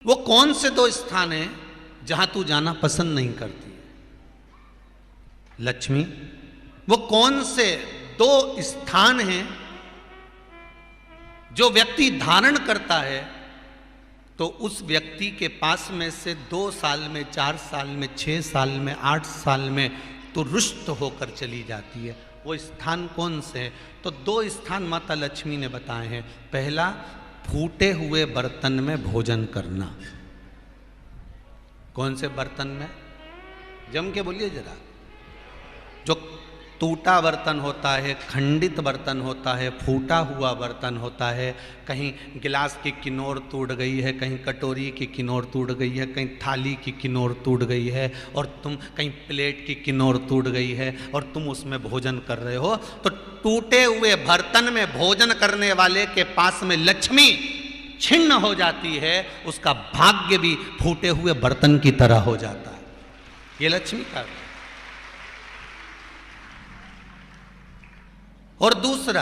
वो कौन से दो स्थान हैं जहां तू जाना पसंद नहीं करती है? लक्ष्मी, वो कौन से दो स्थान हैं जो व्यक्ति धारण करता है तो उस व्यक्ति के पास में से 2 साल में, 4 साल में, 6 साल में, 8 साल में तो रुष्ट होकर चली जाती है? वो स्थान कौन से है? तो 2 स्थान माता लक्ष्मी ने बताए हैं। पहला, फूटे हुए बर्तन में भोजन करना। कौन से बर्तन में? जम के बोलिए जरा। जो टूटा बर्तन होता है, खंडित बर्तन होता है, फूटा हुआ बर्तन होता है, कहीं गिलास की किनोर टूट गई है, कहीं कटोरी की किनोर टूट गई है, कहीं थाली की किनोर टूट गई है, और तुम कहीं प्लेट की किनोर टूट गई है और तुम उसमें भोजन कर रहे हो, तो टूटे हुए बर्तन में भोजन करने वाले के पास में लक्ष्मी छिन्न हो जाती है, उसका भाग्य भी फूटे हुए बर्तन की तरह हो जाता है। ये लक्ष्मी का। और दूसरा,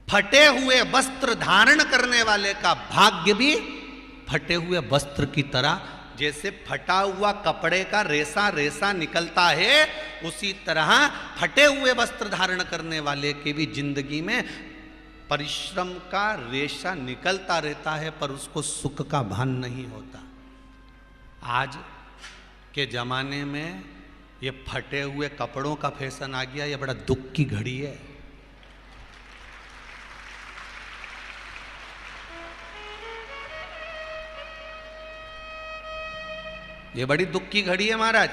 फटे हुए वस्त्र धारण करने वाले का भाग्य भी फटे हुए वस्त्र की तरह, जैसे फटा हुआ कपड़े का रेसा रेसा निकलता है, उसी तरह फटे हुए वस्त्र धारण करने वाले की भी जिंदगी में परिश्रम का रेशा निकलता रहता है, पर उसको सुख का भान नहीं होता। आज के जमाने में ये फटे हुए कपड़ों का फैशन आ गया, ये बड़ा दुख की घड़ी है। ये बड़ी दुख की घड़ी है महाराज,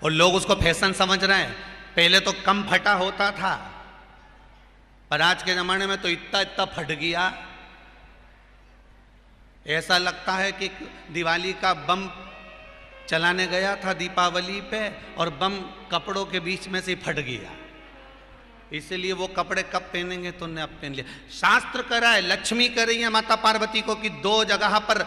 और लोग उसको फैशन समझ रहे हैं। पहले तो कम फटा होता था, पर आज के जमाने में तो इतना इतना फट गया, ऐसा लगता है कि दिवाली का बम चलाने गया था दीपावली पे और बम कपड़ों के बीच में से ही फट गया। इसलिए वो कपड़े कब पहनेंगे तो ने अब पहन लिया। शास्त्र कह रहा है, लक्ष्मी कह रही है माता पार्वती को कि 2 जगह पर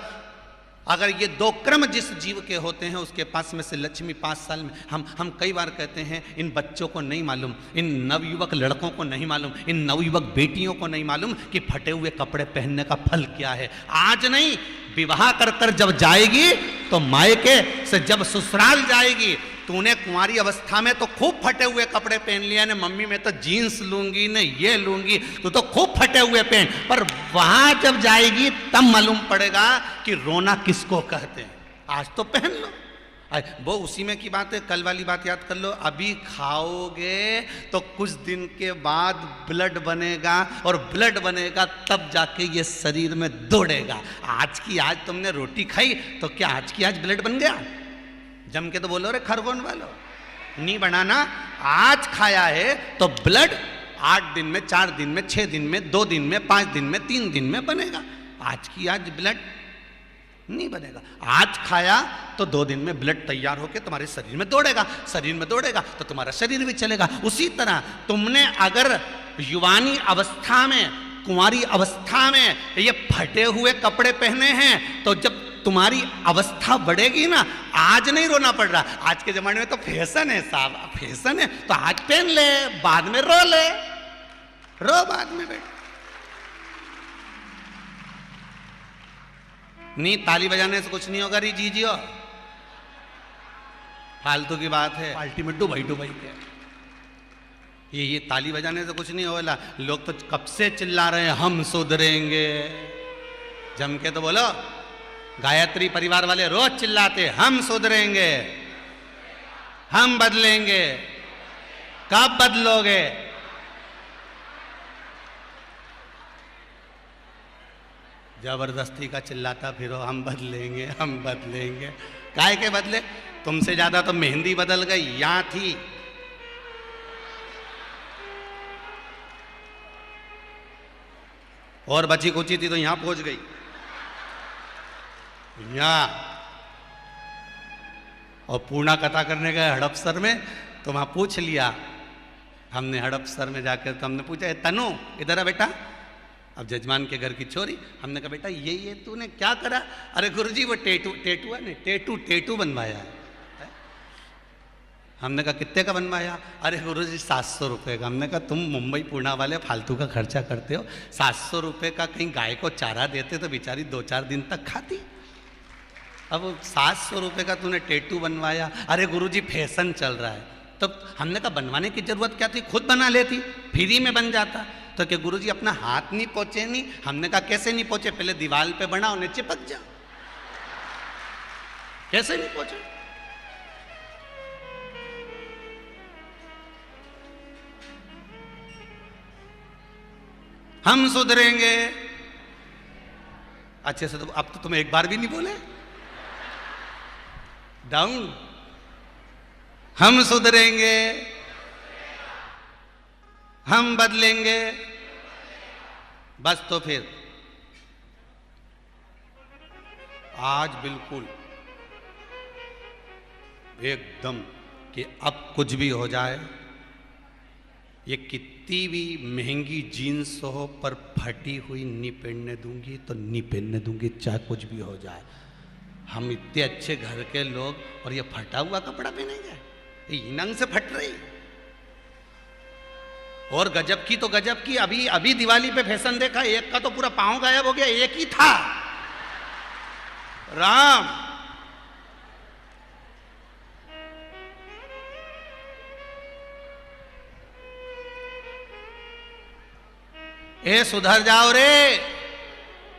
अगर ये 2 क्रम जिस जीव के होते हैं उसके पास में से लक्ष्मी 5 साल में, हम कई बार कहते हैं इन बच्चों को नहीं मालूम, इन नवयुवक लड़कों को नहीं मालूम, इन नवयुवक बेटियों को नहीं मालूम कि फटे हुए कपड़े पहनने का फल क्या है। आज नहीं, विवाह कर कर जब जाएगी तो मायके से जब ससुराल जाएगी, तूने कुंवारी अवस्था में तो खूब फटे हुए कपड़े पहन लिया ने, मम्मी मैं तो जीन्स लूंगी ने, ये लूंगी, तू तो खूब फटे हुए पहन, पर वहां जब जाएगी तब मालूम पड़ेगा कि रोना किसको कहते हैं। आज तो पहन लो, वो उसी में की बात है। कल वाली बात याद कर लो, अभी खाओगे तो कुछ दिन के बाद ब्लड बनेगा, और ब्लड बनेगा तब जाके ये शरीर में दौड़ेगा। आज की आज तुमने रोटी खाई तो क्या आज की आज ब्लड बन गया? जम के तो बोलो रे खरगोन वालो, नहीं बनाना। आज खाया है तो ब्लड 8 दिन में, 4 दिन में, 6 दिन में, 2 दिन में, 5 दिन में, 3 दिन में बनेगा। आज की आज ब्लड नहीं बनेगा। आज खाया तो 2 दिन में ब्लड तैयार होकर तुम्हारे शरीर में दौड़ेगा, शरीर में दौड़ेगा तो तुम्हारा शरीर भी चलेगा। उसी तरह तुमने अगर युवानी अवस्था में, कुंवारी अवस्था में ये फटे हुए कपड़े पहने हैं, तो जब तुम्हारी अवस्था बढ़ेगी ना, आज नहीं रोना पड़ रहा। आज के जमाने में तो फैशन है साहब, फैशन है तो आज पहन ले, बाद में रो ले, रो बाद में बैठ। नहीं, ताली बजाने से कुछ नहीं होगा री जीजियो, फालतू की बात है। पार्टी में डुबाई डुबाई के ये ताली बजाने से कुछ नहीं होगा। लोग तो कब से चिल्ला रहे हैं हम सुधरेंगे, जम के तो बोलो। गायत्री परिवार वाले रोज चिल्लाते हम सुधरेंगे, हम बदलेंगे। कब बदलोगे? जबरदस्ती का चिल्लाता फिरो हम बदलेंगे, हम बदलेंगे। काहे के बदले? तुमसे ज्यादा तो मेहंदी बदल गई, यहां थी। और बची कुची थी तो यहां पहुंच गई। यहाँ और पूर्णा कथा करने गए हड़पसर में, तो वहां पूछ लिया हमने हड़पसर में जाकर, तो हमने पूछा तनु इधर आ बेटा। अब जजमान के घर की छोरी, हमने कहा बेटा ये तूने क्या करा? अरे गुरुजी वो टेटू है ना, टेटू बनवाया है। हमने कहा कितने का बनवाया? अरे गुरुजी 700 रुपये का। हमने कहा तुम मुंबई पुणे वाले फालतू का खर्चा करते हो, 700 रुपये का कहीं गाय को चारा देते तो बेचारी 2-4 दिन तक खाती। अब 700 रुपये का तूने टैटू बनवाया। अरे गुरुजी फैशन चल रहा है। तब हमने कहा बनवाने की जरूरत क्या थी, खुद बना लेती, फ्री में बन जाता। तो क्या गुरुजी अपना हाथ नहीं पहुंचे? नहीं। हमने कहा कैसे नहीं पहुंचे? पहले दीवार पे बनाओ, उन्हें चिपक जा। कैसे नहीं पहुंचे? हम सुधरेंगे। अच्छे से तो अब तो तुम एक बार भी नहीं बोले। डाउन। हम सुधरेंगे, हम बदलेंगे। बस तो फिर आज बिल्कुल एकदम कि अब कुछ भी हो जाए, ये कितनी भी महंगी जीन्स हो पर फटी हुई नहीं पहनने दूंगी तो नहीं पहनने दूंगी, चाहे कुछ भी हो जाए। हम इतने अच्छे घर के लोग और ये फटा हुआ कपड़ा पहनेंगे? ये नंग से फट रही। और गजब की तो गजब की, अभी अभी दिवाली पे फैशन देखा, एक का तो पूरा पांव गायब हो गया, एक ही था। राम। ए सुधर जाओ रे,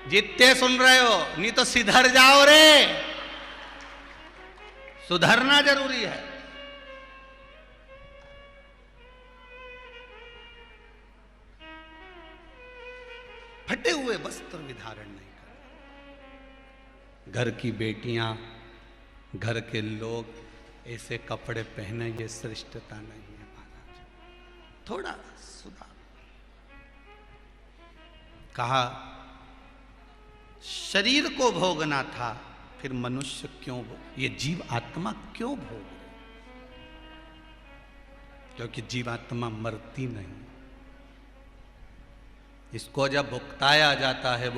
जितने सुन रहे हो, नहीं तो सिधर जाओ रे। सुधरना जरूरी है। फटे हुए वस्त्र विधारण नहीं कर। घर की बेटियां, घर के लोग ऐसे कपड़े पहने, ये श्रेष्ठता नहीं है महाराज। थोड़ा सुधार। कहा शरीर को भोगना था, फिर मनुष्य क्यों ये जीव आत्मा क्यों भोग रहे? क्योंकि जीवात्मा मरती नहीं। इसको जब भुगताया जाता है वो